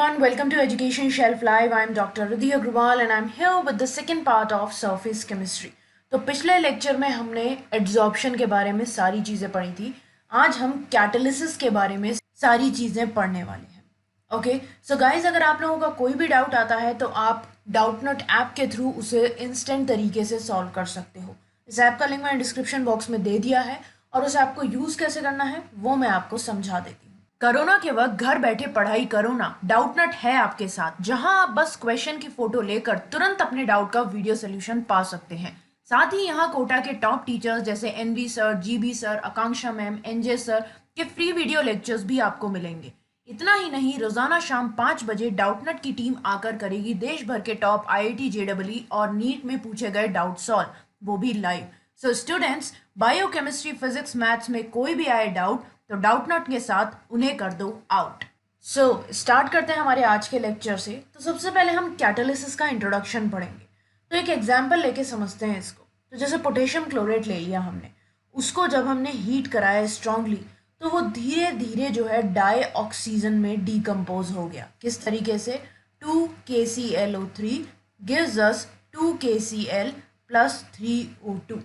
everyone, welcome to Education Shelf Live. I'm Dr. Riddhi Agrawal and I'm here with the second part of Surface Chemistry. तो पिछले lecture में हमने adsorption के बारे में सारी चीज़ें पढ़ी थी. आज हम कैटालिसिस के बारे में सारी चीज़ें पढ़ने वाले हैं. ओके सो गाइज, अगर आप लोगों का कोई भी डाउट आता है तो आप डाउटनट ऐप के थ्रू उसे इंस्टेंट तरीके से सॉल्व कर सकते हो. इस ऐप का लिंक मैंने डिस्क्रिप्शन बॉक्स में दे दिया है और उस ऐप को यूज़ कैसे करना है वो मैं आपको समझा देती हूँ. कोरोना के वक्त घर बैठे पढ़ाई करो ना, डाउटनट है आपके साथ, जहां आप बस क्वेश्चन की फोटो लेकर तुरंत अपने डाउट का वीडियो सोल्यूशन पा सकते हैं. साथ ही यहाँ कोटा के टॉप टीचर्स जैसे एनवी सर, जीबी सर, आकांक्षा मैम, एनजे सर के फ्री वीडियो लेक्चर्स भी आपको मिलेंगे. इतना ही नहीं, रोजाना शाम 5 बजे डाउटनट की टीम आकर करेगी देश भर के टॉप आईआईटी, जेडब्ल्यू और नीट में पूछे गए डाउट सॉल्व, वो भी live. So students, biochemistry, physics, maths में कोई भी आए डाउट तो डाउटनट के साथ उन्हें कर दो आउट. सो स्टार्ट करते हैं हमारे आज के लेक्चर से. तो सबसे पहले हम कैटालिसिस का इंट्रोडक्शन पढ़ेंगे. तो एक एग्जांपल लेके समझते हैं इसको. तो जैसे पोटेशियम क्लोरेट ले लिया हमने, उसको जब हमने हीट कराया स्ट्रांगली तो वो धीरे धीरे जो है डाई ऑक्सीजन में डीकम्पोज हो गया. किस तरीके से? 2KClO3 gives us 2KCl plus 3O2.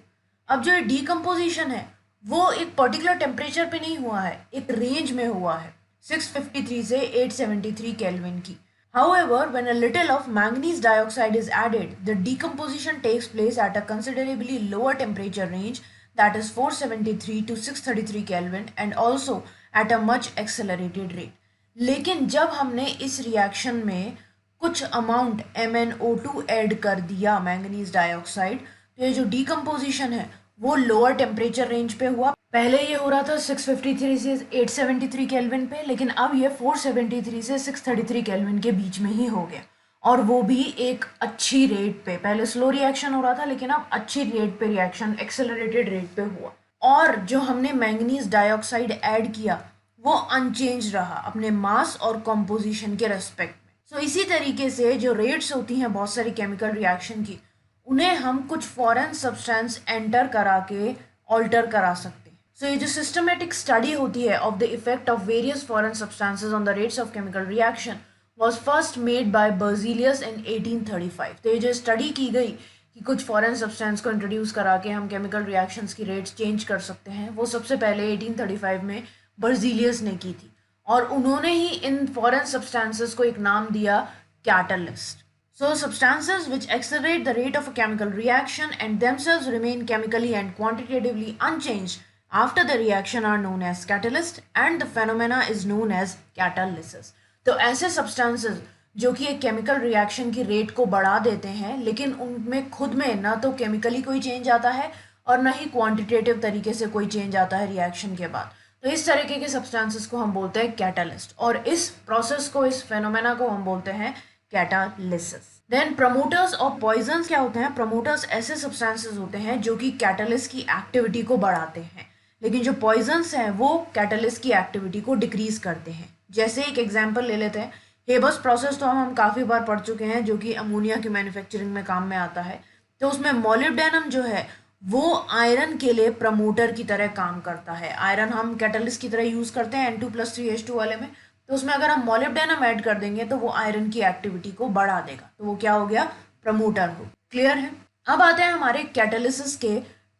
अब जो डीकम्पोजिशन है वो एक पर्टिकुलर टेम्परेचर पे नहीं हुआ है, एक रेंज में हुआ है 653 से 873 केल्विन की. However, when a little of manganese dioxide is added, the decomposition takes place at a considerably lower temperature range, that is 473 to 633 Kelvin, and also at a much accelerated rate. लेकिन जब हमने इस reaction में कुछ amount MnO2 add कर दिया, manganese dioxide, तो ये जो डीकम्पोजिशन है वो लोअर टेम्परेचर रेंज पे हुआ. पहले ये हो रहा था 653 से 873 केल्विन पे, लेकिन अब ये 473 से 633 केल्विन के बीच में ही हो गया, और वो भी एक अच्छी रेट पे. पहले स्लो रिएक्शन हो रहा था लेकिन अब अच्छी रेट पे रिएक्शन, एक्सेलरेटेड रेट पे हुआ. और जो हमने मैंगनीज डाइऑक्साइड ऐड किया वो अनचेंज रहा अपने मास और कॉम्पोजिशन के रेस्पेक्ट में. सो इसी तरीके से जो रेट्स होती हैं बहुत सारी केमिकल रिएक्शन की, उन्हें हम कुछ फॉरेन सब्सटेंस एंटर करा के ऑल्टर करा सकते हैं. सो ये जो सिस्टमेटिक स्टडी होती है of the effect of various foreign substances on the rates of chemical reaction was first made by Berzelius in 1835. तो ये जो स्टडी की गई कि कुछ फॉरेन सब्सटेंस को इंट्रोड्यूस करा के हम केमिकल रिएक्शंस की रेट्स चेंज कर सकते हैं, वो सबसे पहले 1835 में बर्जीलियस ने की थी. और उन्होंने ही इन फॉरेन सब्सटेंसेस को एक नाम दिया catalyst. So substances which accelerate the rate of a chemical reaction and themselves remain chemically and quantitatively unchanged after the reaction are known as catalyst, and the phenomena is known as catalysis. तो ऐसे substances जो कि एक chemical reaction की rate को बढ़ा देते हैं, लेकिन उनमें खुद में ना तो chemically कोई change आता है और ना ही quantitative तरीके से कोई change आता है reaction के बाद, तो इस तरीके के substances को हम बोलते हैं catalyst, और इस process को, इस phenomena को हम बोलते हैं कैटालिसिस. देन प्रमोटर्स और पॉइजन्स क्या होते हैं? प्रमोटर्स ऐसे सब्सटेंसेस होते हैं जो कि कैटालिस्ट की एक्टिविटी को बढ़ाते हैं, लेकिन जो पॉइजन्स हैं वो कैटालिस्ट की एक्टिविटी को डिक्रीज करते हैं. जैसे एक एग्जांपल ले लेते हैं, हेबस प्रोसेस तो हम काफ़ी बार पढ़ चुके हैं, जो कि अमोनिया की मैन्युफैक्चरिंग में काम में आता है. तो उसमें मोलिब्डेनम जो है वो आयरन के लिए प्रमोटर की तरह काम करता है. आयरन हम कैटालिस्ट की तरह यूज़ करते हैं N2+3H2 वाले में, तो उसमें अगर हम मोलिब्डेनम ऐड कर देंगे तो वो आयरन की एक्टिविटी को बढ़ा देगा, तो वो क्या हो गया? प्रमोटर हो. क्लियर है? अब आते हैं हमारे कैटालिसिस के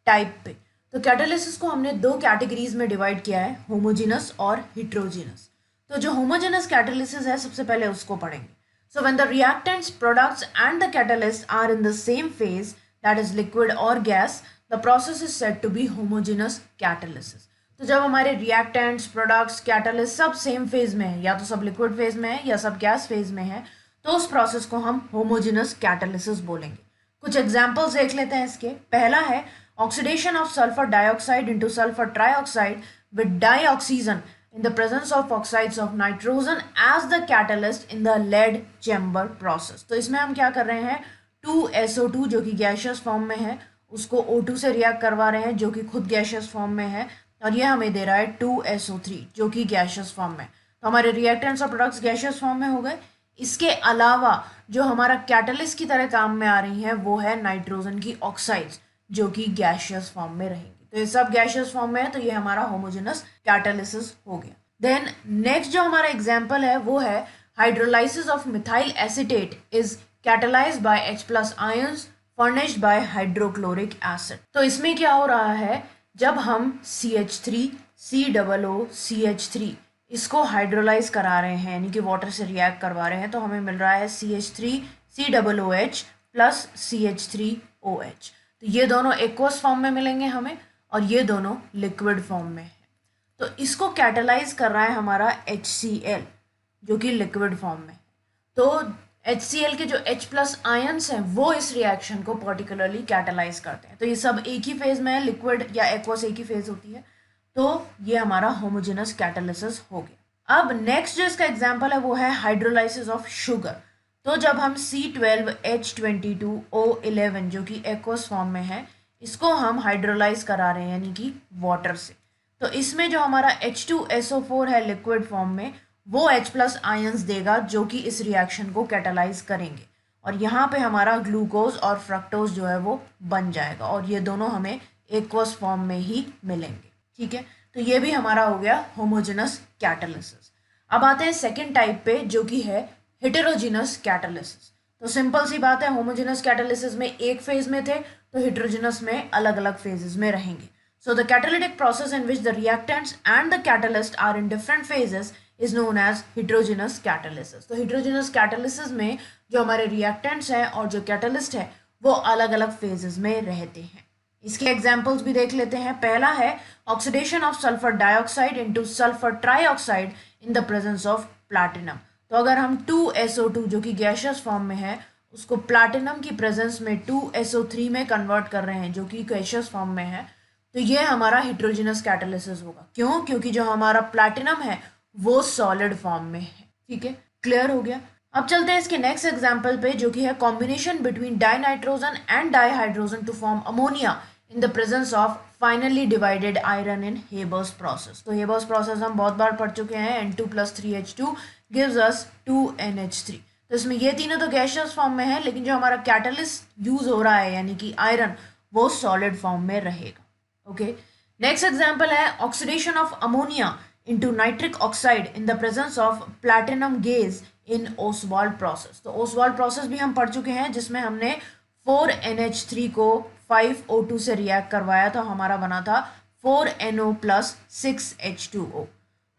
टाइप पे. तो कैटालिसिस को हमने दो कैटेगरीज में डिवाइड किया है, होमोजेनस और हिट्रोजेनस. तो जो होमोजेनस कैटालिसिस है सबसे पहले उसको पढ़ेंगे. So when the reactants, products and the catalyst are in the same phase, that is liquid और gas, the process is said to be homogeneous catalysis. तो जब हमारे रिएक्टेंट्स, प्रोडक्ट्स, कैटालिस्ट सब सेम फेज में है, या तो सब लिक्विड फेज में है या सब गैस फेज में है, तो उस प्रोसेस को हम होमोजेनस कैटालिसिस बोलेंगे. कुछ एग्जांपल्स देख लेते हैं इसके. पहला है oxidation of sulphur dioxide into sulphur trioxide with dioxygen in the presence of oxides of nitrogen as the catalyst in the lead chamber process. तो इसमें हम क्या कर रहे हैं? 2SO2 जो कि गैशियस फॉर्म में है उसको O2 से रिएक्ट करवा रहे हैं जो कि खुद गैशियस फॉर्म में है, और ये हमें दे रहा है 2SO3 जो कि गैशियस फॉर्म में. तो हमारे रिएक्टेंट्स और प्रोडक्ट्स गैशियस फॉर्म में हो गए. इसके अलावा जो हमारा कैटलिस्ट की तरह काम में आ रही हैं वो है नाइट्रोजन की ऑक्साइड्स जो कि गैशियस फॉर्म में रहेंगी. तो ये सब गैशियस फॉर्म में है, तो ये हमारा होमोजेनस कैटालिसिस हो गया. देन नेक्स्ट जो हमारा एग्जाम्पल है वो है hydrolysis of methyl acetate is catalyzed by H plus ions furnished by hydrochloric acid। तो इसमें क्या हो रहा है, जब हम CH3 COO इसको हाइड्रोलाइज करा रहे हैं यानी कि वाटर से रिएक्ट करवा रहे हैं, तो हमें मिल रहा है CH3 COOH प्लस CH3OH। तो ये दोनों एक्वस फॉर्म में मिलेंगे हमें और ये दोनों लिक्विड फॉर्म में है। तो इसको कैटलाइज कर रहा है हमारा HCl जो कि लिक्विड फॉर्म में है। तो HCl के जो H प्लस आयन्स हैं वो इस रिएक्शन को पर्टिकुलरली कैटलाइज करते हैं। तो ये सब एक ही फेज में है, लिक्विड या एक्वस एक ही फेज होती है। तो ये हमारा होमोजेनस कैटालिसिस हो गया। अब नेक्स्ट जो इसका एग्जांपल है वो है हाइड्रोलाइसिस ऑफ शुगर। तो जब हम C12H22O11 जो कि एक्वस फॉर्म में है इसको हम हाइड्रोलाइज करा रहे हैं यानी कि वाटर से, तो इसमें जो हमारा H2SO4 है लिक्विड फॉर्म में वो H प्लस आयन्स देगा जो कि इस रिएक्शन को कैटालाइज करेंगे और यहाँ पे हमारा ग्लूकोज और फ्रक्टोज जो है वो बन जाएगा और ये दोनों हमें एक्वस फॉर्म में ही मिलेंगे। ठीक है, तो ये भी हमारा हो गया होमोजेनस कैटालिसिस। अब आते हैं सेकेंड टाइप पे जो कि है हेटेरोजेनस कैटालिसिस। तो सिंपल सी बात है, होमोजेनस कैटालिसिस में एक फेज में थे तो हेटेरोजेनस में अलग अलग फेजेस में रहेंगे। So the catalytic process in which the reactants and the catalyst are in different phases is known as heterogeneous catalysis। तो heterogeneous catalysis में जो हमारे reactants हैं और जो catalyst है वो अलग अलग phases में रहते हैं। इसके examples भी देख लेते हैं। पहला है oxidation of sulfur dioxide into sulfur trioxide in the presence of platinum। तो अगर हम 2SO2 जो कि gaseous form में है उसको प्लैटिनम की प्रेजेंस में 2SO3 में कन्वर्ट कर रहे हैं जो कि gaseous form में है, तो ये हमारा हेटेरोजेनस कैटालिसिस होगा। क्यों? क्योंकि जो हमारा प्लैटिनम है वो सॉलिड फॉर्म में है। ठीक है, क्लियर हो गया। अब चलते हैं इसके नेक्स्ट एग्जांपल पे जो कि है combination between dinitrogen and dihydrogen to form ammonia in the presence of finally divided iron in Haber's process. तो हेबर्स प्रोसेस हम बहुत बार पढ़ चुके हैं। N2 + 3H2 gives us 2NH3। तो इसमें ये तीनों तो गैसियस फॉर्म में है लेकिन जो हमारा कैटलिस्ट यूज हो रहा है यानी कि आयरन वो सॉलिड फॉर्म में रहेगा। ओके, नेक्स्ट एग्जांपल है oxidation of ammonia into nitric oxide in the presence of platinum gauge in Oswald process. तो ओसवाल्ड प्रोसेस भी हम पढ़ चुके हैं जिसमें हमने 4NH3 को 5O2 से रिएक्ट करवाया था, हमारा बना था 4NO + 6H2O।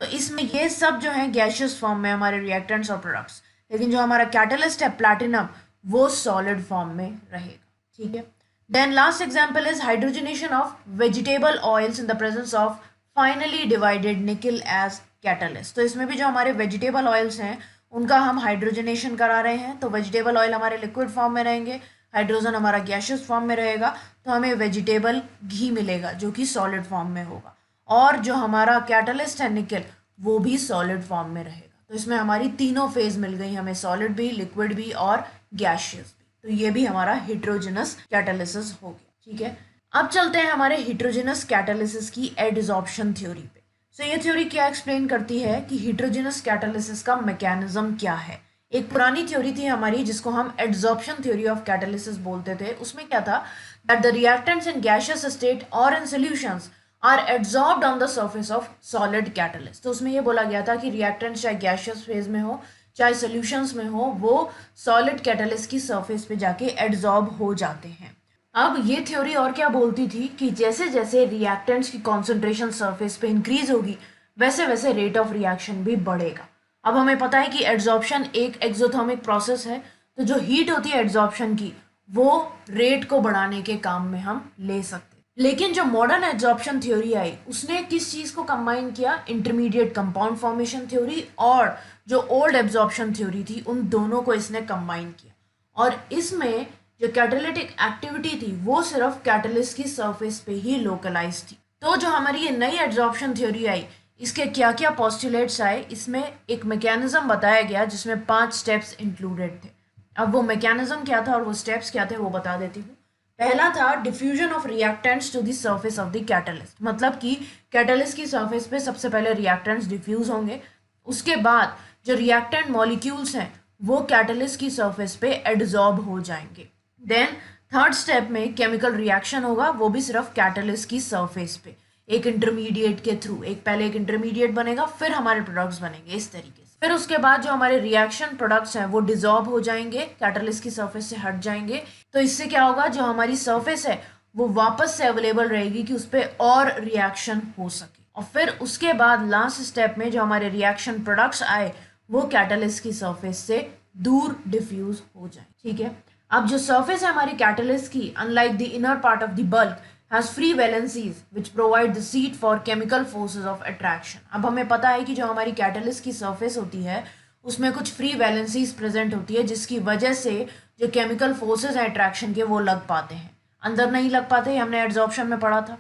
तो इसमें ये सब जो है गैसियस फॉर्म में हमारे रिएक्टेंट्स और प्रोडक्ट्स, लेकिन जो हमारा कैटलिस्ट है प्लैटिनम वो सॉलिड फॉर्म में रहेगा। ठीक है, then last example is hydrogenation of vegetable oils in the presence of finally divided nickel as catalyst। तो इसमें भी जो हमारे वेजिटेबल ऑयल्स हैं उनका हम हाइड्रोजनेशन करा रहे हैं। तो वेजिटेबल ऑयल हमारे लिक्विड फॉर्म में रहेंगे, हाइड्रोजन हमारा गैसियस फॉर्म में रहेगा, तो हमें वेजिटेबल घी मिलेगा जो कि सॉलिड फॉर्म में होगा और जो हमारा कैटलिस्ट है निकल वो भी सॉलिड फॉर्म में रहेगा। तो इसमें हमारी तीनों फेज मिल गई हमें, सॉलिड भी, लिक्विड भी और गैसियस। तो ये भी हमारा हेटेरोजेनस कैटालिसिस हो गया। ठीक है, अब चलते हैं हमारे हेटेरोजेनस कैटालिसिस की एडसॉर्प्शन थ्योरी पे। सो ये थ्योरी क्या एक्सप्लेन करती है कि हेटेरोजेनस कैटालिसिस का मैकेनिज्म क्या है। एक पुरानी थ्योरी थी हमारी जिसको हम एडसॉर्प्शन थ्योरी ऑफ कैटालिसिस बोलते थे। उसमें क्या था, that the reactants in gaseous state और in solutions are adsorbed on the surface of solid catalyst. तो उसमें ये बोला गया था कि रिएक्टेंट्स चाहे गैसियस फेज में हो चाहे सॉल्यूशंस में हो वो सॉलिड कैटालिस्ट की सरफेस पे जाके एडसॉर्ब हो जाते हैं। अब ये थ्योरी और क्या बोलती थी कि जैसे जैसे रिएक्टेंट्स की कॉन्सेंट्रेशन सरफेस पे इंक्रीज होगी वैसे वैसे रेट ऑफ रिएक्शन भी बढ़ेगा। अब हमें पता है कि एडसॉर्प्शन एक एक्सोथर्मिक प्रोसेस है, तो जो हीट होती है एडसॉर्प्शन की वो रेट को बढ़ाने के काम में हम ले सकते हैं। लेकिन जो मॉडर्न एडसॉर्प्शन थ्योरी आई उसने किस चीज़ को कंबाइन किया, इंटरमीडिएट कंपाउंड फॉर्मेशन थ्योरी और जो ओल्ड एब्जॉर्प्शन थ्योरी थी उन दोनों को इसने कंबाइन किया। और इसमें जो कैटालिटिक एक्टिविटी थी वो सिर्फ कैटलिस्ट की सरफेस पे ही लोकलाइज थी। तो जो हमारी ये नई एब्जॉर्प्शन थ्योरी आई इसके क्या क्या पोस्टुलेट्स आए, इसमें एक मैकेनिज्म बताया गया जिसमें 5 स्टेप्स इंक्लूडेड थे। अब वो मैकेनिज्म क्या था और वो स्टेप्स क्या थे वो बता देती हूँ। पहला था diffusion of reactants to the surface of the catalyst, मतलब कि कैटलिस्ट की सरफेस पे सबसे पहले रिएक्टेंट्स डिफ्यूज होंगे, उसके बाद जो रिएक्टेंट मॉलिक्यूल्स हैं वो कैटलिस्ट की सरफेस पे एडसॉर्ब हो जाएंगे। देन थर्ड स्टेप में केमिकल रिएक्शन होगा, वो भी सिर्फ कैटलिस्ट की सरफेस पे एक इंटरमीडिएट के थ्रू, पहले एक इंटरमीडिएट बनेगा फिर हमारे प्रोडक्ट्स बनेंगे इस तरीके से। फिर उसके बाद जो हमारे रिएक्शन प्रोडक्ट्स हैं वो डिजॉल्व हो जाएंगे, कैटलिस्ट की सरफेस से हट जाएंगे। तो इससे क्या होगा, जो हमारी सरफेस है वो वापस से अवेलेबल रहेगी कि उस पर और रिएक्शन हो सके। और फिर उसके बाद लास्ट स्टेप में जो हमारे रिएक्शन प्रोडक्ट्स आए वो कैटलिस्ट की सरफेस से दूर डिफ्यूज हो जाए। ठीक है, अब जो सरफेस है हमारी कैटलिस्ट की, unlike the inner part of the bulk, has free valencies which provide the seat for chemical forces of attraction। अब हमें पता है कि जो हमारी कैटलिस्ट की सरफेस होती है उसमें कुछ फ्री वैलेंसीज प्रेजेंट होती है, जिसकी वजह से जो केमिकल फोर्सेस हैं अट्रैक्शन के वो लग पाते हैं, अंदर नहीं लग पाते, हमने एड्जॉर्प्शन में पढ़ा था।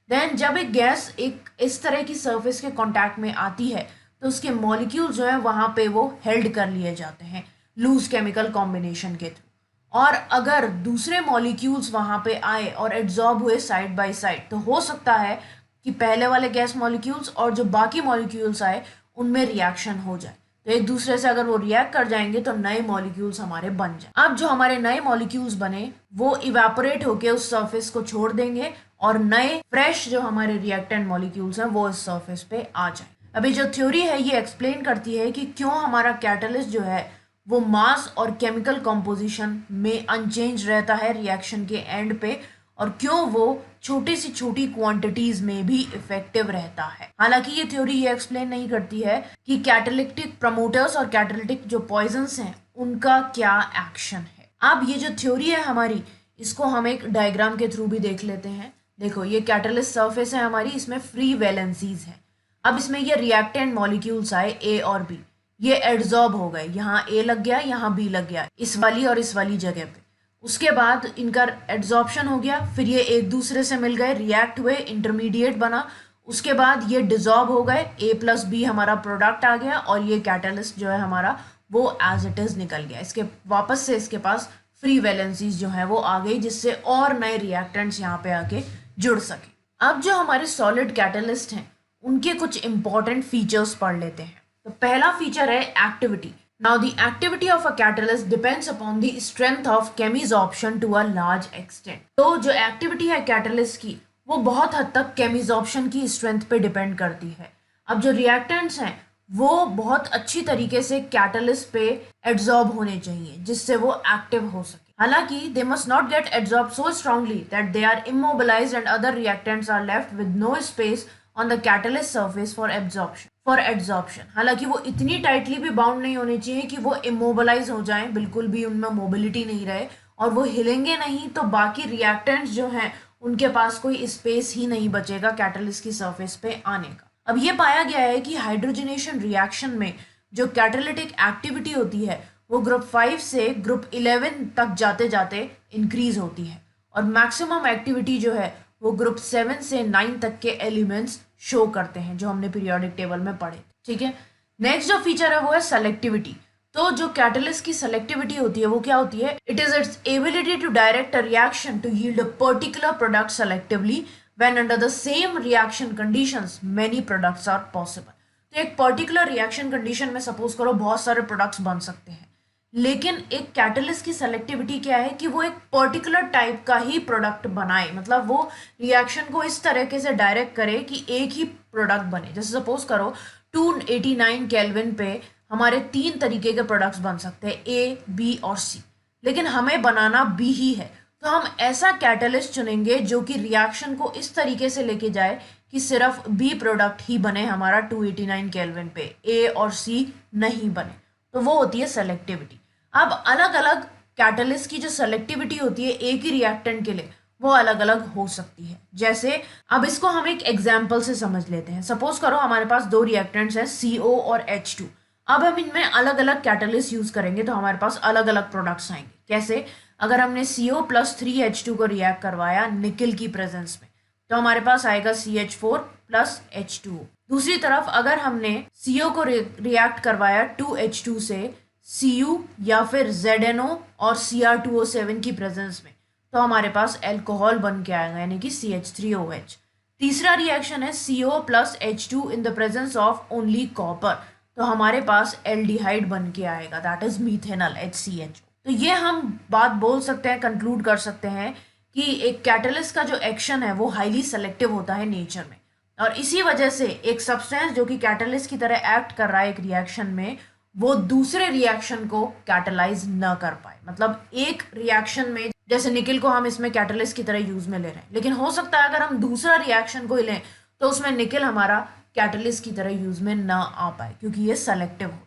देन जब एक गैस एक इस तरह की सरफेस के कांटेक्ट में आती है तो उसके मॉलिक्यूल जो है वहाँ पे वो हेल्ड कर लिए जाते हैं लूज केमिकल कॉम्बिनेशन के थ्रू। और अगर दूसरे मॉलिक्यूल्स वहाँ पे आए और एड्जॉर्ब हुए साइड बाय साइड, तो हो सकता है कि पहले वाले गैस मॉलिक्यूल्स और जो बाकी मॉलिक्यूल्स आए उनमें रिएक्शन हो जाए। तो एक दूसरे से अगर वो रिएक्ट कर जाएंगे तो नए मॉलिक्यूल्स हमारे बन जाए। अब जो हमारे नए मॉलिक्यूल्स बने वो इवेपोरेट होके उस सरफेस को छोड़ देंगे और नए फ्रेश जो हमारे रिएक्टेंट मॉलिक्यूल्स हैं वो इस सरफेस पे आ जाए। अभी जो थ्योरी है ये एक्सप्लेन करती है कि क्यों हमारा कैटलिस्ट जो है वो मास और केमिकल कॉम्पोजिशन में अनचेंज रहता है रिएक्शन के एंड पे, और क्यों वो छोटी से छोटी क्वांटिटीज में भी इफेक्टिव रहता है। हालांकि ये थ्योरी ये एक्सप्लेन नहीं करती है कि कैटालिटिक प्रमोटर्स और कैटालिटिक जो पॉइजन्स हैं उनका क्या एक्शन है। अब ये जो थ्योरी है हमारी, इसको हम एक डायग्राम के थ्रू भी देख लेते हैं। देखो ये कैटलिस्ट सरफेस है हमारी, इसमें फ्री वैलेंसीज है। अब इसमें ये रिएक्टेंट मॉलिक्यूल्स आए ए और बी, ये एड्जॉर्ब हो गए, यहाँ ए लग गया यहाँ बी लग गया, इस वाली और इस वाली जगह पे। उसके बाद इनका एड्जॉर्प्शन हो गया, फिर ये एक दूसरे से मिल गए, रिएक्ट हुए, इंटरमीडिएट बना, उसके बाद ये डिजॉल्व हो गए, ए प्लस बी हमारा प्रोडक्ट आ गया और ये कैटलिस्ट जो है हमारा वो एज इट इज निकल गया। इसके वापस से इसके पास फ्री वैलेंसीज जो है वो आ गई, जिससे और नए रिएक्टेंट्स यहाँ पे आके जुड़ सके। अब जो हमारे सॉलिड कैटलिस्ट हैं उनके कुछ इंपॉर्टेंट फीचर्स पढ़ लेते हैं। तो पहला फीचर है activity. Now the activity of a catalyst depends upon the strength of chemisorption to a large extent. तो जो एक्टिविटी है कैटलिस्ट की वो बहुत हद तक केमिसॉर्प्शन की स्ट्रेंथ पे डिपेंड करती है। अब जो रिएक्टेंट्स हैं वो बहुत अच्छी तरीके से कैटलिस्ट पे एड्जॉर्ब होने चाहिए जिससे वो एक्टिव हो सके। हालांकि they must not get adsorb so strongly that they are immobilized and other reactants are left with no space on the catalyst surface for adsorption. हालांकि वो इतनी टाइटली भी बाउंड नहीं होने चाहिए कि वो इमोबिलाइज हो जाएं, बिल्कुल भी उनमें मोबिलिटी नहीं रहे और वो हिलेंगे नहीं तो बाकी रिएक्टेंट्स जो हैं उनके पास कोई स्पेस ही नहीं बचेगा कैटलिस्ट की सरफेस पे आने का। अब ये पाया गया है कि हाइड्रोजनेशन रिएक्शन में जो कैटालिटिक एक्टिविटी होती है वो ग्रुप 5 से ग्रुप 11 तक जाते जाते इंक्रीज होती है, और मैक्सिमम एक्टिविटी जो है वो ग्रुप 7 से 9 तक के एलिमेंट्स शो करते हैं जो हमने पीरियोडिक टेबल में पढ़े। ठीक है, नेक्स्ट जो फीचर है वो है सेलेक्टिविटी। तो जो कैटलिस्ट की सेलेक्टिविटी होती है वो क्या होती है, it is its ability to direct a reaction to yield a particular product selectively when under the same reaction conditions many products are possible। तो एक पर्टिकुलर रिएक्शन कंडीशन में सपोज करो बहुत सारे प्रोडक्ट्स बन सकते हैं, लेकिन एक कैटलिस्ट की सेलेक्टिविटी क्या है कि वो एक पर्टिकुलर टाइप का ही प्रोडक्ट बनाए, मतलब वो रिएक्शन को इस तरीके से डायरेक्ट करे कि एक ही प्रोडक्ट बने। जैसे सपोज करो 289 केल्विन पे हमारे 3 तरीके के प्रोडक्ट्स बन सकते हैं, ए बी और सी, लेकिन हमें बनाना बी ही है, तो हम ऐसा कैटलिस्ट चुनेंगे जो कि रिएक्शन को इस तरीके से लेके जाए कि सिर्फ बी प्रोडक्ट ही बने हमारा 289 केल्विन पे, ए और सी नहीं बने। तो वो होती है सेलेक्टिविटी। अब अलग अलग कैटलिस्ट की जो सेलेक्टिविटी होती है एक ही रिएक्टेंट के लिए वो अलग अलग हो सकती है। जैसे अब इसको हम एक एग्जाम्पल से समझ लेते हैं। सपोज करो हमारे पास 2 रिएक्टेंट्स हैं CO और H2। अब हम इनमें अलग अलग कैटलिस्ट यूज करेंगे तो हमारे पास अलग अलग प्रोडक्ट्स आएंगे। कैसे, अगर हमने CO प्लस 3H2 को रिएक्ट करवाया निकल की प्रेजेंस में तो हमारे पास आएगा CH4 प्लस H2O। दूसरी तरफ अगर हमने CO को रिएक्ट करवाया 2H2 से Cu या फिर ZNO और Cr2O7 की प्रेजेंस में तो हमारे पास एल्कोहल बन के आएगा यानी कि CH3OH। तीसरा रिएक्शन है CO plus H2 in the presence of only copper, तो हमारे पास एल्डिहाइड बन के आएगा, दैट इज मीथेनॉल HCH। तो ये हम बात बोल सकते हैं, कंक्लूड कर सकते हैं कि एक कैटलिस्ट का जो एक्शन है वो हाईली सेलेक्टिव होता है नेचर में। और इसी वजह से एक सब्सटेंस जो कि कैटलिस्ट की तरह एक्ट कर रहा है एक रिएक्शन में, वो दूसरे रिएक्शन को कैटलाइज न कर पाए। मतलब एक रिएक्शन में जैसे निकिल को हम इसमें कैटलिस्ट की तरह यूज में ले रहे हैं, लेकिन हो सकता है अगर हम दूसरा रिएक्शन को ही लें तो उसमें निकिल हमारा कैटलिस्ट की तरह यूज में ना आ पाए, क्योंकि ये सेलेक्टिव होते हैं।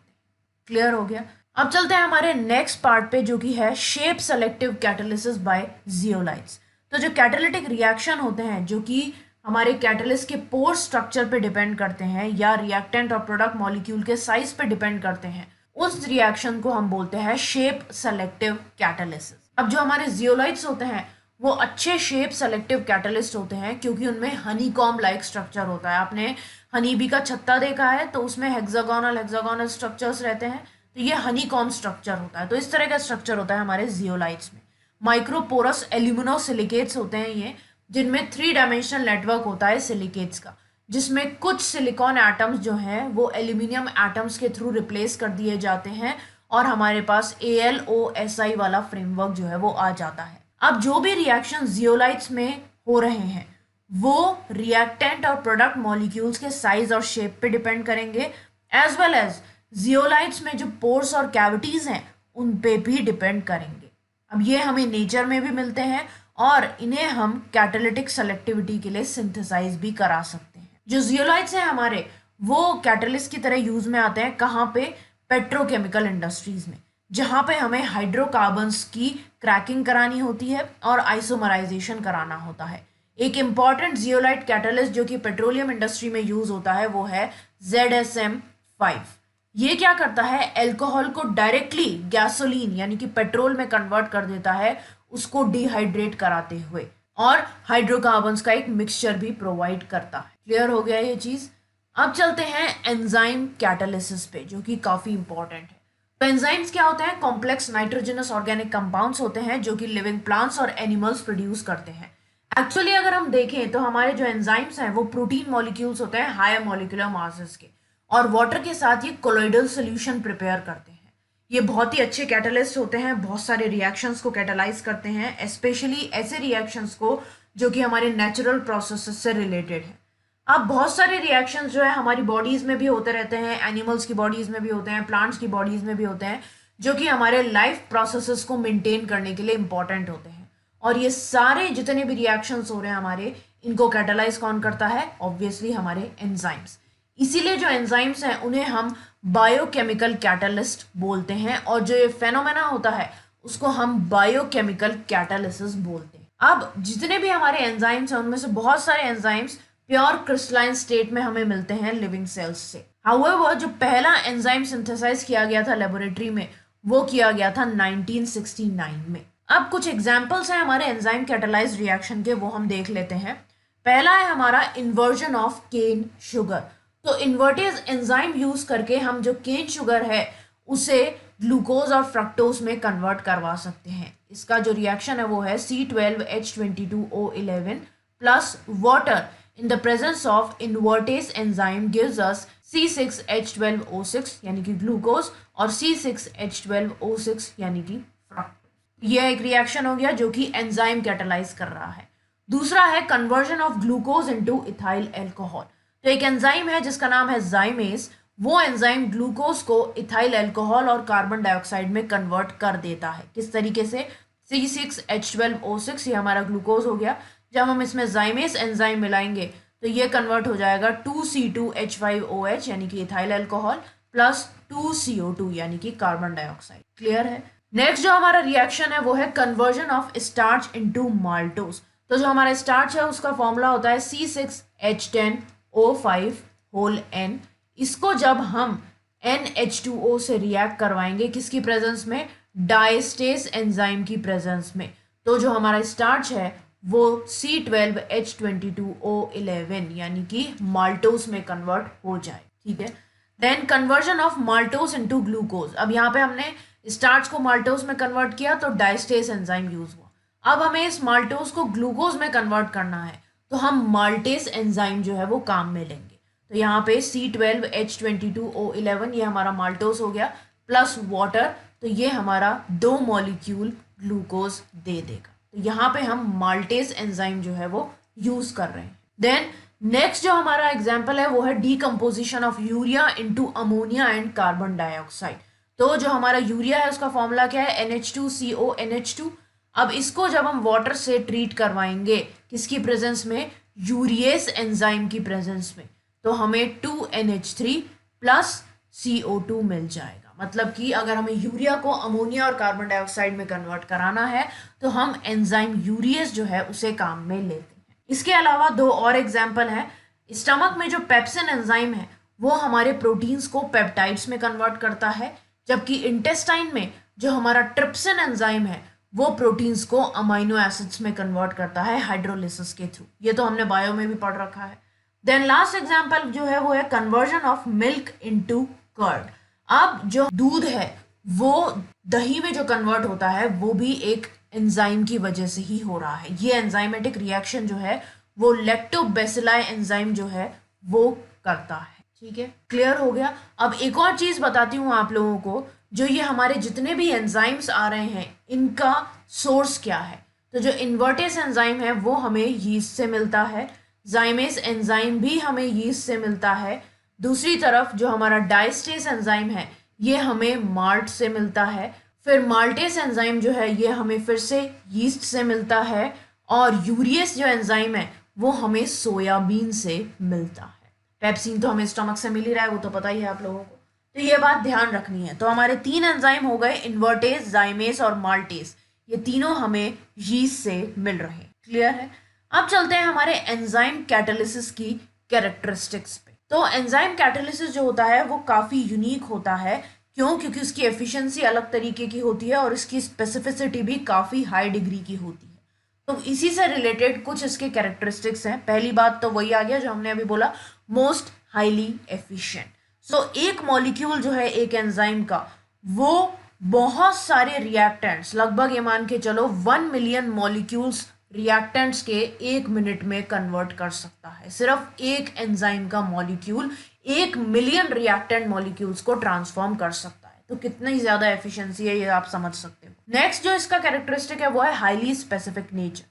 क्लियर हो गया। अब चलते हैं हमारे नेक्स्ट पार्ट पे, जो कि है shape selective catalysis by zeolites. तो जो कैटालिटिक रिएक्शन होते हैं जो कि हमारे कैटलिस्ट के पोर स्ट्रक्चर पे डिपेंड करते हैं या रिएक्टेंट और प्रोडक्ट मॉलिक्यूल के साइज पे डिपेंड करते हैं, उस रिएक्शन को हम बोलते हैं शेप सेलेक्टिव कैटालिसिस। अब जो हमारे जियोलाइट्स होते हैं वो अच्छे शेप सेलेक्टिव कैटलिस्ट होते हैं, क्योंकि उनमें हनीकॉम लाइक स्ट्रक्चर होता है। आपने हनी बी का छत्ता देखा है तो उसमें हेक्सागोनल स्ट्रक्चर्स रहते हैं, तो ये हनीकॉम स्ट्रक्चर होता है। तो इस तरह का स्ट्रक्चर होता है हमारे जियोलाइट्स में। माइक्रोपोरस एल्यूमिनोसिलिकेट्स होते हैं ये, जिनमें 3 डायमेंशनल नेटवर्क होता है सिलिकेट्स का, जिसमें कुछ सिलिकॉन एटम्स जो हैं वो एल्यूमिनियम एटम्स के थ्रू रिप्लेस कर दिए जाते हैं और हमारे पास AlOSi वाला फ्रेमवर्क जो है वो आ जाता है। अब जो भी रिएक्शन जियोलाइट्स में हो रहे हैं वो रिएक्टेंट और प्रोडक्ट मॉलिक्यूल्स के साइज और शेप पे डिपेंड करेंगे, एज वेल एज जियोलाइट्स में जो पोर्स और कैविटीज हैं उन पे भी डिपेंड करेंगे। अब ये हमें नेचर में भी मिलते हैं और इन्हें हम कैटालिटिक सेलेक्टिविटी के लिए सिंथेसाइज भी करा सकते हैं। जो जियोलाइट्स हैं हमारे वो कैटलिस्ट की तरह यूज में आते हैं कहाँ पे? पेट्रोकेमिकल इंडस्ट्रीज में, जहाँ पे हमें हाइड्रोकार्बन्स की क्रैकिंग करानी होती है और आइसोमराइजेशन कराना होता है। एक इम्पॉर्टेंट जियोलाइट कैटलिस्ट जो कि पेट्रोलियम इंडस्ट्री में यूज होता है वो है ZSM5। ये क्या करता है? एल्कोहल को डायरेक्टली गैसोलीन यानी कि पेट्रोल में कन्वर्ट कर देता है, उसको डिहाइड्रेट कराते हुए, और हाइड्रोकार्बन्स का एक मिक्सचर भी प्रोवाइड करता है। क्लियर हो गया ये चीज। अब चलते हैं एंजाइम कैटालिसिस पे, जो कि काफी इंपॉर्टेंट है। तो एंजाइम्स क्या होते हैं? कॉम्प्लेक्स नाइट्रोजनस ऑर्गेनिक कंपाउंड्स होते हैं जो कि लिविंग प्लांट्स और एनिमल्स प्रोड्यूस करते हैं। एक्चुअली अगर हम देखें तो हमारे जो एंजाइम्स हैं वो प्रोटीन मॉलिक्यूल्स होते हैं हायर मॉलिक्यूलर मासेस के, और वाटर के साथ ये कोलोइडल सोल्यूशन प्रिपेयर करते हैं। ये बहुत ही अच्छे कैटलिस्ट होते हैं, बहुत सारे रिएक्शंस को कैटलाइज करते हैं, स्पेशली ऐसे रिएक्शंस को जो कि हमारे नेचुरल प्रोसेसेस से रिलेटेड है। अब बहुत सारे रिएक्शंस जो है हमारी बॉडीज में भी होते रहते हैं, एनिमल्स की बॉडीज में भी होते हैं, प्लांट्स की बॉडीज में भी होते हैं, जो कि हमारे लाइफ प्रोसेसेस को मेंटेन करने के लिए इंपॉर्टेंट होते हैं। और ये सारे जितने भी रिएक्शंस हो रहे हैं हमारे, इनको कैटलाइज कौन करता है? ऑब्वियसली हमारे एंजाइम्स। इसीलिए जो एंजाइम्स हैं उन्हें हम बायोकेमिकल कैटलिस्ट बोलते हैं, और जो ये फेनोमेना होता है उसको हम बायोकेमिकल कैटालिसिस बोलते हैं। अब जितने भी हमारे एंजाइम्स हैं उनमें से बहुत सारे एंजाइम्स प्योर क्रिस्टलाइन स्टेट में हमें मिलते हैं लिविंग सेल्स से। हाउएवर जो पहला एंजाइम सिंथेसाइज किया गया था लेबोरेटरी में वो किया गया था 1969 में। अब कुछ एग्जाम्पल्स हैं हमारे एंजाइम कैटालाइज रिएक्शन के, वो हम देख लेते हैं। पहला है हमारा इन्वर्जन ऑफ केन शुगर। तो इन्वर्टेज एंजाइम यूज करके हम जो केन शुगर है उसे ग्लूकोज और फ्रक्टोज में कन्वर्ट करवा सकते हैं। इसका जो रिएक्शन है वो है C12H22O11 plus water in the presence of invertase enzyme gives us C6H12O6 यानी कि ग्लूकोज और C6H12O6 यानी कि फ्रक्टोज। यह एक रिएक्शन हो गया जो कि एंजाइम कैटालाइज कर रहा है। दूसरा है conversion of glucose into ethyl alcohol. तो एक एंजाइम है जिसका नाम है जाइमेज, वो एंजाइम ग्लूकोज को इथाइल एल्कोहल और कार्बन डाइऑक्साइड में कन्वर्ट कर देता है। किस तरीके से? C6H12O6 ये हमारा ग्लूकोज हो गया, जब हम इसमें जाइमेज एंजाइम मिलाएंगे तो ये कन्वर्ट हो जाएगा 2C2H5OH यानी कि इथाइल अल्कोहल प्लस 2CO2 यानी कि कार्बन डाइऑक्साइड। क्लियर है। नेक्स्ट जो हमारा रिएक्शन है वो है conversion of starch into maltose. तो जो हमारा स्टार्च है उसका फॉर्मूला होता है C6H10O5 इसको जब हम NH2O से रिएक्ट करवाएंगे किसकी प्रेजेंस में? डायस्टेज एंजाइम की प्रेजेंस में, तो जो हमारा स्टार्च है वो C12H22O11 यानी कि माल्टोज में कन्वर्ट हो जाए। ठीक है। Then conversion of maltose into glucose. अब यहाँ पे हमने स्टार्च को माल्टोज में कन्वर्ट किया तो डायस्टेज एंजाइम यूज हुआ। अब हमें इस माल्टोज को ग्लूकोज में कन्वर्ट करना है तो हम माल्टेज एंजाइम जो है वो काम में लेंगे। तो यहाँ पे C12H22O11 ये हमारा माल्टोज हो गया प्लस वाटर, तो ये हमारा 2 मॉलिक्यूल ग्लूकोज दे देगा। तो यहाँ पे हम माल्टेज एंजाइम जो है वो यूज कर रहे हैं। देन नेक्स्ट जो हमारा एग्जाम्पल है वो है decomposition of urea into ammonia and carbon dioxide. तो जो हमारा यूरिया है उसका फॉर्मूला क्या है, NH2CONH2। अब इसको जब हम वाटर से ट्रीट करवाएंगे किसकी प्रेजेंस में, यूरियस एंजाइम की प्रेजेंस में, तो हमें 2NH3 प्लस CO2 मिल जाएगा। मतलब कि अगर हमें यूरिया को अमोनिया और कार्बन डाइऑक्साइड में कन्वर्ट कराना है तो हम एंजाइम यूरियस जो है उसे काम में लेते हैं। इसके अलावा दो और एग्जाम्पल हैं। स्टमक में जो पेप्सिन एंजाइम है वो हमारे प्रोटीन्स को पेप्टाइड्स में कन्वर्ट करता है, जबकि इंटेस्टाइन में जो हमारा ट्रिप्सिन एंजाइम है वो प्रोटीन्स को अमाइनो एसिड्स में कन्वर्ट करता है हाइड्रोलिसिस के थ्रू। ये तो हमने बायो में भी पढ़ रखा है। देन लास्ट एग्जाम्पल जो है वो है conversion of milk into curd. अब जो दूध है वो दही में जो कन्वर्ट होता है वो भी एक एंजाइम की वजह से ही हो रहा है। ये एंजाइमेटिक रिएक्शन जो है वो लैक्टोबैसिलाई एंजाइम जो है वो करता है। ठीक है, क्लियर हो गया। अब एक और चीज बताती हूँ आप लोगों को, जो ये हमारे जितने भी एंजाइम्स आ रहे हैं इनका सोर्स क्या है। तो जो इन्वर्टेस एंजाइम है वो हमें यीस्ट से मिलता है, जाइमेस एंजाइम भी हमें यीस्ट से मिलता है। दूसरी तरफ जो हमारा डायस्टेस एंजाइम है ये हमें माल्ट से मिलता है। फिर माल्टेस एंजाइम जो है ये हमें फिर से यीस्ट से मिलता है, और यूरियस जो एंजाइम है वो हमें सोयाबीन से मिलता है। पेप्सिन तो हमें स्टमक से मिल ही रहा है, वो तो पता ही है आप लोगों को। तो ये बात ध्यान रखनी है। तो हमारे 3 एंजाइम हो गए, इन्वर्टेस, जाइमेस और माल्टेस। ये तीनों हमें यीस्ट से मिल रहे हैं। क्लियर है। अब चलते हैं हमारे एंजाइम कैटालिसिस की कैरेक्टरिस्टिक्स पे। तो एंजाइम कैटालिसिस जो होता है वो काफ़ी यूनिक होता है। क्यों? क्योंकि उसकी एफिशिएंसी अलग तरीके की होती है और इसकी स्पेसिफिसिटी भी काफ़ी हाई डिग्री की होती है। तो इसी से रिलेटेड कुछ इसके कैरेक्टरिस्टिक्स हैं। पहली बात तो वही आ गया जो हमने अभी बोला, मोस्ट हाईली एफिशिएंट। सो एक मॉलिक्यूल जो है एक एंजाइम का वो बहुत सारे रिएक्टेंट्स, लगभग ये मान के चलो 1 मिलियन मॉलिक्यूल्स रिएक्टेंट्स के 1 मिनट में कन्वर्ट कर सकता है। सिर्फ एक एंजाइम का मॉलिक्यूल 1 मिलियन रिएक्टेंट मॉलिक्यूल्स को ट्रांसफॉर्म कर सकता है। तो कितनी ज्यादा एफिशिएंसी है ये आप समझ सकते हो। नेक्स्ट जो इसका कैरेक्टरिस्टिक है वो है हाईली स्पेसिफिक नेचर।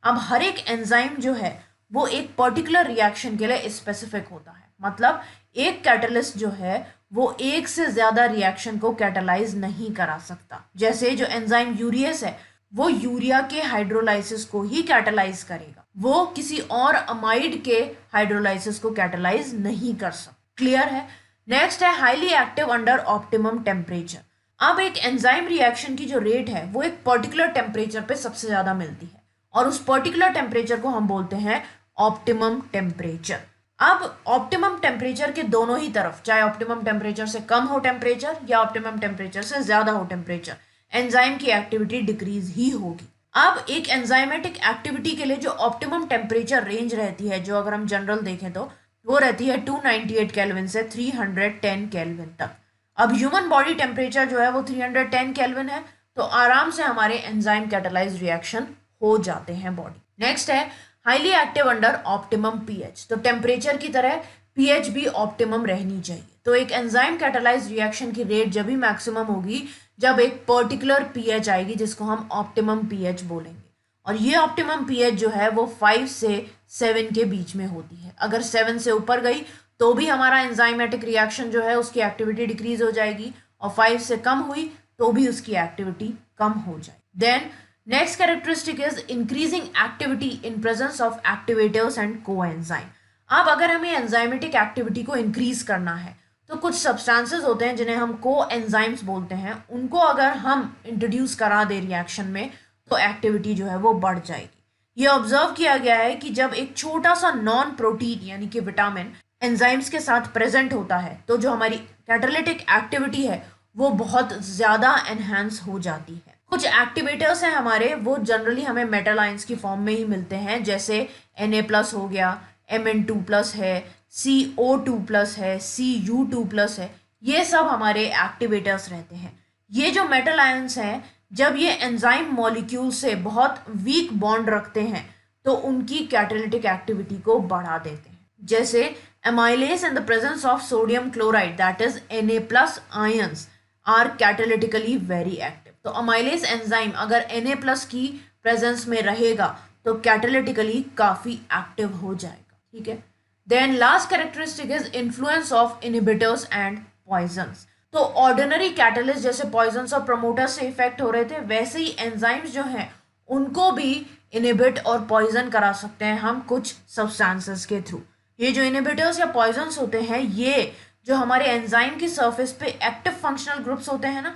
अब हर एक एंजाइम जो है वो एक पर्टिकुलर रिएक्शन के लिए स्पेसिफिक होता है। मतलब एक कैटलिस्ट जो है वो एक से ज्यादा रिएक्शन को कैटलाइज नहीं करा सकता। जैसे जो एंजाइम यूरियस है वो यूरिया के हाइड्रोलाइसिस को ही कैटलाइज करेगा, वो किसी और अमाइड के हाइड्रोलाइसिस को कैटलाइज नहीं कर सकता। क्लियर है। नेक्स्ट है highly active under optimum temperature. अब एक एंजाइम रिएक्शन की जो रेट है वो एक पर्टिकुलर टेम्परेचर पे सबसे ज्यादा मिलती है, और उस पर्टिकुलर टेम्परेचर को हम बोलते हैं ऑप्टिमम टेम्परेचर। अब ऑप्टिमम टेम्परेचर के दोनों ही तरफ, चाहे ऑप्टिमम टेम्परेचर से कम हो टेम्परेचर या ऑप्टिमम टेम्परेचर से ज्यादा हो टेम्परेचर, एंजाइम की एक्टिविटी डिक्रीज ही होगी। अब एक एंजाइमेटिक एक्टिविटी के लिए जो ऑप्टिमम टेम्परेचर रेंज रहती है, जो अगर हम जनरल देखें तो वो रहती है 298 केल्विन से 310 केल्विन तक। अब ह्यूमन बॉडी टेम्परेचर जो है वो 310 केल्विन है, तो आराम से हमारे एंजाइम कैटालाइज रिएक्शन हो जाते हैं बॉडी। नेक्स्ट है highly active under optimum pH. तो टेम्परेचर की तरह पीएच भी ऑप्टिमम रहनी चाहिए। तो एक एंजाइम कैटालाइज रिएक्शन की रेट जब भी मैक्सिमम होगी जब एक पर्टिकुलर पीएच आएगी जिसको हम ऑप्टिमम पीएच बोलेंगे, और ये ऑप्टिमम पीएच जो है वो 5 से 7 के बीच में होती है। अगर 7 से ऊपर गई तो भी हमारा एंजाइमेटिक रिएक्शन जो है उसकी एक्टिविटी डिक्रीज हो जाएगी, और 5 से कम हुई तो भी उसकी एक्टिविटी कम हो जाएगी। Then next characteristic is increasing activity in presence of activators and coenzyme. अब अगर हमें एंजाइमेटिक एक्टिविटी को इंक्रीज करना है तो कुछ सब्सटेंसेस होते हैं जिन्हें हम कोएंजाइम्स बोलते हैं, उनको अगर हम इंट्रोड्यूस करा दे रिएक्शन में तो एक्टिविटी जो है वो बढ़ जाएगी। ये ऑब्जर्व किया गया है कि जब एक छोटा सा नॉन प्रोटीन यानी कि विटामिन एंजाइम्स के साथ प्रेजेंट होता है तो जो हमारी कैटालिटिक एक्टिविटी है वो बहुत ज़्यादा एनहांस हो जाती है। कुछ एक्टिवेटर्स हैं हमारे, वो जनरली हमें मेटल आयंस की फॉर्म में ही मिलते हैं, जैसे Na+ हो गया, Mn2+ है, CO2+ है, Cu2+ है। ये सब हमारे एक्टिवेटर्स रहते हैं। ये जो मेटल आयंस हैं जब ये एंजाइम मॉलिक्यूल से बहुत वीक बॉन्ड रखते हैं तो उनकी कैटालिटिक एक्टिविटी को बढ़ा देते हैं। जैसे amylase in the presence of sodium chloride, that is Na+ ions are catalytically very active। तो amylase एंजाइम अगर Na+ की प्रेजेंस में रहेगा तो कैटालिटिकली काफी एक्टिव हो जाएगा। ठीक है। Then last characteristic is influence of inhibitors and poisons. तो ऑर्डिनरी कैटलिस्ट जैसे पॉइजन्स और प्रोमोटर्स से इफेक्ट हो रहे थे, वैसे ही एंजाइम्स जो हैं उनको भी इनहिबिट और पॉइजन करा सकते हैं हम कुछ सब्सटेंसेस के थ्रू। ये जो इनहिबिटर्स या पॉइजन्स होते हैं, ये जो हमारे एंजाइम की सरफेस पे एक्टिव फंक्शनल ग्रुप्स होते हैं ना,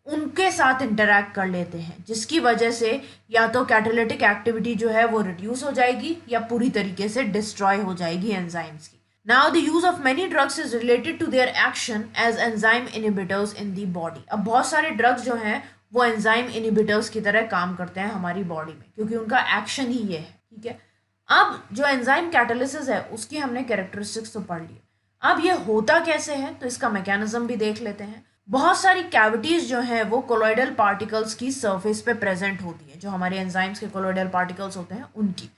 उनके साथ इंटरैक्ट कर लेते हैं, जिसकी वजह से या तो कैटालिटिक एक्टिविटी जो है वो रिड्यूस हो जाएगी या पूरी तरीके से डिस्ट्रॉय हो जाएगी एंजाइम्स की। Now the use of many drugs is related to their action as enzyme inhibitors in the body. अब बहुत सारे ड्रग्स जो हैं वो एंजाइम इनहिबिटर्स की तरह काम करते हैं हमारी बॉडी में, क्योंकि उनका एक्शन ही ये है, ठीक है। अब जो एंजाइम कैटालिसिस है उसकी हमने कैरेक्टरिस्टिक्स तो पढ़ ली। अब ये होता कैसे है, तो इसका मैकेनिज्म भी देख लेते हैं। बहुत सारी कैविटीज जो हैं वो कोलॉइडल पार्टिकल्स की सरफेस पे प्रेजेंट होती है, जो हमारे एंजाइम्स के कोलॉइडल पार्टिकल्स होते हैं उनकी।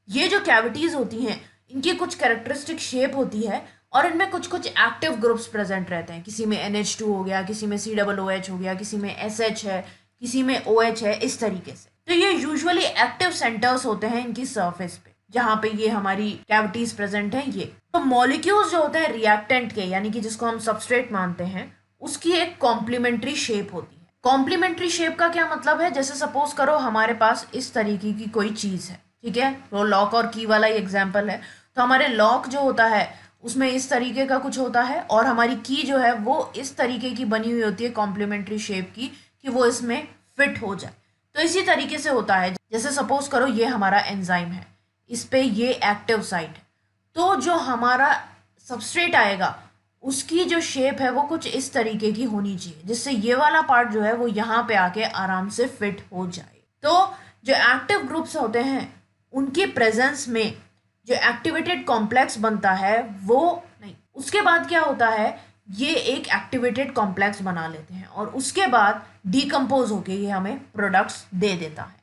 ये जो कैविटीज होती हैं इनकी कुछ कैरेक्टरिस्टिक शेप होती है और इनमें कुछ कुछ एक्टिव ग्रुप्स प्रेजेंट रहते हैं। किसी में NH2 हो गया, किसी में COOH हो गया, किसी में SH है, किसी में OH है, इस तरीके से। तो ये यूजुअली एक्टिव सेंटर्स होते हैं इनकी सरफेस पे, जहाँ पे ये हमारी कैविटीज प्रेजेंट हैं। ये तो मॉलिक्यूल्स जो होते हैं रिएक्टेंट के, यानी कि जिसको हम सबस्ट्रेट मानते हैं, उसकी एक कॉम्प्लीमेंट्री शेप होती है। कॉम्प्लीमेंट्री शेप का क्या मतलब है, जैसे सपोज करो हमारे पास इस तरीके की कोई चीज है, ठीक है, वो लॉक और की वाला ही एग्जाम्पल है। तो हमारे लॉक जो होता है उसमें इस तरीके का कुछ होता है और हमारी की जो है वो इस तरीके की बनी हुई होती है कॉम्प्लीमेंट्री शेप की, कि वो इसमें फिट हो जाए। तो इसी तरीके से होता है, जैसे सपोज करो ये हमारा एंजाइम है, इस पे ये एक्टिव साइट है, तो जो हमारा सबस्ट्रेट आएगा उसकी जो शेप है वो कुछ इस तरीके की होनी चाहिए, जिससे ये वाला पार्ट जो है वो यहाँ पे आके आराम से फिट हो जाए। तो जो एक्टिव ग्रुप्स होते हैं उनकी प्रेजेंस में जो एक्टिवेटेड कॉम्प्लेक्स बनता है वो नहीं, उसके बाद क्या होता है, ये एक एक्टिवेटेड कॉम्प्लेक्स बना लेते हैं और उसके बाद डीकम्पोज होके ये हमें प्रोडक्ट्स दे देता है।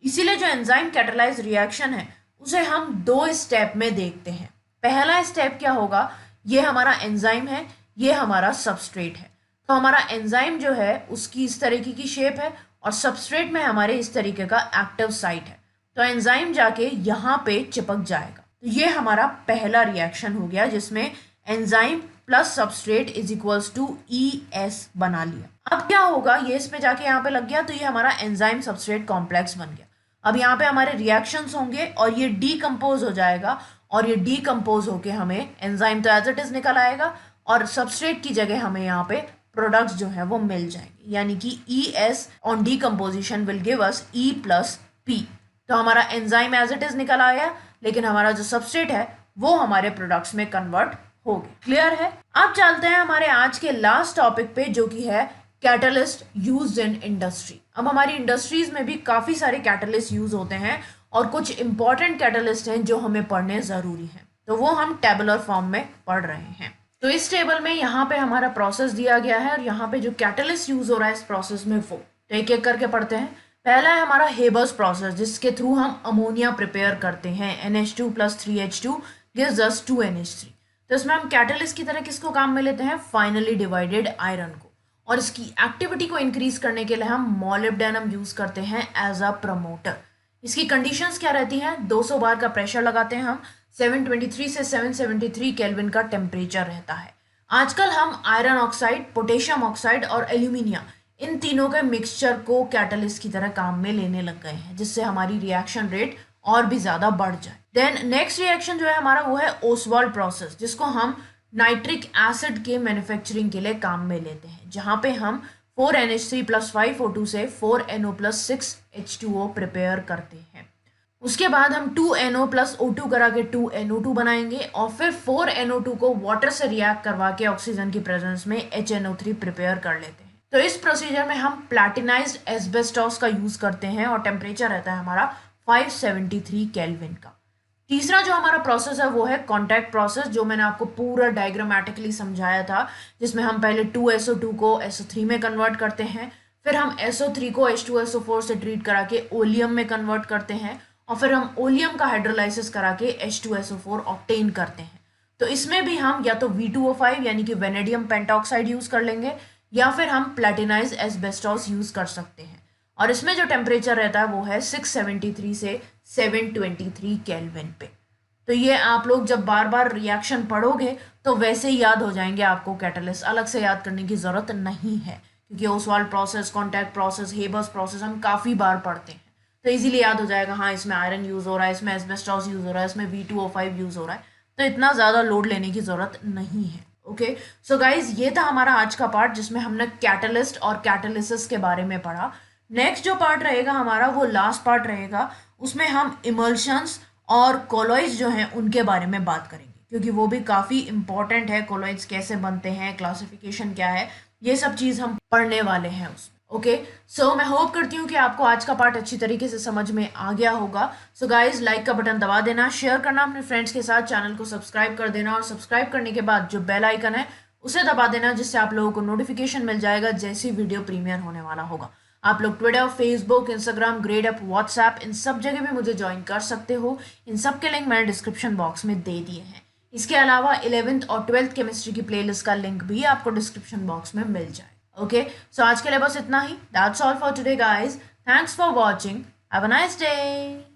इसीलिए जो एंजाइम कैटालाइज रिएक्शन है उसे हम दो स्टेप में देखते हैं। पहला स्टेप क्या होगा, ये हमारा एंजाइम है, ये हमारा सबस्ट्रेट है। तो हमारा एंजाइम जो है उसकी इस तरीके की शेप है और सबस्ट्रेट में हमारे इस तरीके का एक्टिव साइट है। तो एंजाइम जाके यहाँ पे चिपक जाएगा। तो ये हमारा पहला रिएक्शन हो गया, जिसमें enzyme plus substrate is equals to ES बना लिया। अब क्या होगा, ये इस पे जाके यहाँ पे लग गया, तो ये हमारा एंजाइम सबस्ट्रेट कॉम्प्लेक्स बन गया। अब यहाँ पे हमारे रिएक्शंस होंगे और ये डीकम्पोज हो जाएगा और ये डीकम्पोज होके हमें एंजाइम तो एज इट इज निकल आएगा और सबस्ट्रेट की जगह हमें यहाँ पे प्रोडक्ट्स जो है वो मिल जाएंगे, यानी कि ES on decomposition will give us E plus P। तो हमारा एंजाइम एज इट इज निकल आया, लेकिन हमारा जो सबस्ट्रेट है वो हमारे प्रोडक्ट्स में कन्वर्ट हो गए। क्लियर है। अब चलते हैं हमारे आज के लास्ट टॉपिक पे, जो कि है कैटलिस्ट यूज्ड इन इंडस्ट्री। अब हमारी इंडस्ट्रीज में भी काफी सारे कैटलिस्ट यूज होते हैं और कुछ इंपॉर्टेंट कैटलिस्ट हैं जो हमें पढ़ने जरूरी हैं, तो वो हम टेबुलर फॉर्म में पढ़ रहे हैं। तो इस टेबल में यहाँ पे हमारा प्रोसेस दिया गया है और यहाँ पे जो कैटलिस्ट यूज हो रहा है इस प्रोसेस में वो, तो एक एक करके पढ़ते हैं। पहला है हमारा हेबर्स प्रोसेस, जिसके थ्रू हम अमोनिया प्रिपेयर करते हैं। NH2 + 3H2 gives us 2NH3। तो इसमें हम कैटलिस्ट की तरह किसको काम में लेते हैं, फाइनली डिवाइडेड आयरन को, और इसकी एक्टिविटी को इंक्रीज करने के लिए हम मोलिब्डेनम यूज करते हैं एज अ प्रमोटर। इसकी कंडीशंस क्या रहती हैं, 200 बार का प्रेशर लगाते हैं हम, 723 से 773 केल्विन का टेम्परेचर रहता है। आजकल हम आयरन ऑक्साइड, पोटेशियम ऑक्साइड और एल्यूमिनियम, इन तीनों के मिक्सचर को कैटलिस्ट की तरह काम में लेने लग गए हैं, जिससे हमारी रिएक्शन रेट और भी ज्यादा बढ़ जाए। देन नेक्स्ट रिएक्शन जो है हमारा वो है ओसवाल्ड प्रोसेस, जिसको हम नाइट्रिक एसिड के मैन्युफैक्चरिंग के लिए काम में लेते हैं, जहाँ पे हम 4NH3 + 5O2 से 4NO + 6H2O प्रिपेयर करते हैं। उसके बाद हम 2NO + O2 करा के 2NO2 बनाएंगे और फिर 4NO2 को वाटर से रिएक्ट करवा के ऑक्सीजन की प्रेजेंस में HNO3 प्रिपेयर कर लेते हैं। तो इस प्रोसीजर में हम प्लैटिनाइज्ड एस्बेस्टॉस का यूज करते हैं और टेम्परेचर रहता है हमारा 573 केल्विन का। तीसरा जो हमारा प्रोसेस है वो है कॉन्टैक्ट प्रोसेस, जो मैंने आपको पूरा डायग्रामेटिकली समझाया था, जिसमें हम पहले 2SO2 को SO3 में कन्वर्ट करते हैं, फिर हम SO3 को H2SO4 से ट्रीट करा के ओलियम में कन्वर्ट करते हैं और फिर हम ओलियम का हाइड्रोलाइसिस करा के H2SO4 ऑब्टेन करते हैं। तो इसमें भी हम या तो V2O5 यानी कि वेनेडियम पेंटॉक्साइड यूज कर लेंगे या फिर हम प्लैटिनाइज्ड एस्बेस्टॉस यूज कर सकते हैं, और इसमें जो टेम्परेचर रहता है वो है 673 से 723 केल्विन पे। तो ये आप लोग जब बार बार रिएक्शन पढ़ोगे तो वैसे ही याद हो जाएंगे आपको कैटलिस्ट, अलग से याद करने की ज़रूरत नहीं है, क्योंकि Oswald process, contact process, Haber's process हम काफ़ी बार पढ़ते हैं, तो इजीली याद हो जाएगा। हाँ, इसमें आयरन यूज़ हो रहा है, इसमें एस्बेस्टॉस यूज़ हो रहा है, इसमें V2O5 यूज़ हो रहा है, तो इतना ज़्यादा लोड लेने की ज़रूरत नहीं है। ओके, सो गाइज, ये था हमारा आज का पार्ट जिसमें हमने कैटलिस्ट और कैटलिसिस के बारे में पढ़ा। नेक्स्ट जो पार्ट रहेगा हमारा वो लास्ट पार्ट रहेगा, उसमें हम इमल्शंस और कोलॉइड्स जो हैं उनके बारे में बात करेंगे, क्योंकि वो भी काफ़ी इंपॉर्टेंट है। कोलॉइड्स कैसे बनते हैं, क्लासिफिकेशन क्या है, ये सब चीज़ हम पढ़ने वाले हैं उसमें। ओके, सो मैं होप करती हूँ कि आपको आज का पार्ट अच्छी तरीके से समझ में आ गया होगा। सो गाइज, लाइक का बटन दबा देना, शेयर करना अपने फ्रेंड्स के साथ, चैनल को सब्सक्राइब कर देना, और सब्सक्राइब करने के बाद जो बेल आइकन है उसे दबा देना, जिससे आप लोगों को नोटिफिकेशन मिल जाएगा जैसी वीडियो प्रीमियर होने वाला होगा। आप लोग Twitter, Facebook, Instagram, Gradeup, WhatsApp, इन सब जगह भी मुझे ज्वाइन कर सकते हो। इन सब के लिंक मैंने डिस्क्रिप्शन बॉक्स में दे दिए हैं। इसके अलावा 11th और 12th केमिस्ट्री की प्लेलिस्ट का लिंक भी आपको डिस्क्रिप्शन बॉक्स में मिल जाए। ओके, सो आज के लिए बस इतना ही। That's all for today guys. Thanks for watching. Have a nice day.